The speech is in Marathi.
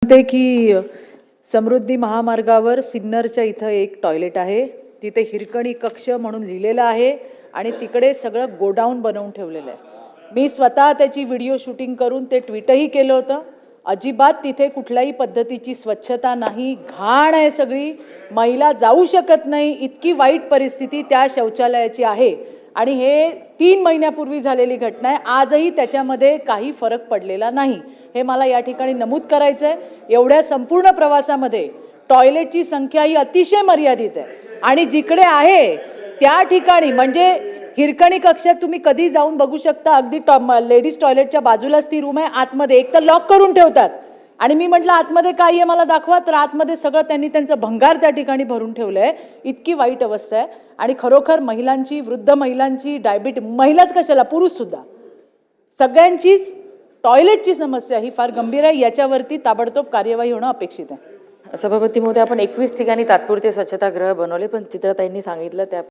सांगते की समृद्धी महामार्गावर सिन्नरच्या इथं एक टॉयलेट आहे, तिथे हिरकणी कक्ष म्हणून लिहिलेलं आहे आणि तिकडे सगळं गोडाऊन बनवून ठेवलेलं आहे। मी स्वतः त्याची व्हिडिओ शूटिंग करून ते ट्विटही केलं होतं। अजिबात तिथे कुठल्याही पद्धतीची स्वच्छता नाही, घाण आहे सगळी, महिला जाऊ शकत नाही, इतकी वाईट परिस्थिती त्या शौचालयाची आहे। आणि हे 3 महिन्यापूर्वी झालेली घटना आहे, आजही त्याच्यामध्ये काही फरक पडलेला नाही, हे मला या ठिकाणी नमूद करायचं आहे। एवढ्या संपूर्ण प्रवासामध्ये टॉयलेटची संख्या ही अतिशय मर्यादित आहे आणि जिकडे आहे त्या ठिकाणी म्हणजे हिरकणी कक्षात तुम्ही कधी जाऊन बघू शकता, अगदी लेडीज टॉयलेटच्या बाजूलाच ती रूम आहे, आतमध्ये एक तर लॉक करून ठेवतात आणि मी म्हटलं आतमध्ये काय आहे मला दाखवा, तर आतमध्ये सगळं त्यांनी त्यांचं भंगार त्या ठिकाणी भरून ठेवलं आहे। इतकी वाईट अवस्था आहे आणि खरोखर महिलांची, वृद्ध महिलांची, डायबिटीज, महिलाच कशाला पुरुषसुद्धा सगळ्यांचीच टॉयलेटची समस्या ही फार गंभीर आहे। याच्यावरती ताबडतोब कार्यवाही होणं अपेक्षित आहे। सभापती महोदय, आपण 21 ठिकाणी तात्पुरते स्वच्छतागृह बनवले, पण चित्रताईंनी सांगितलं त्या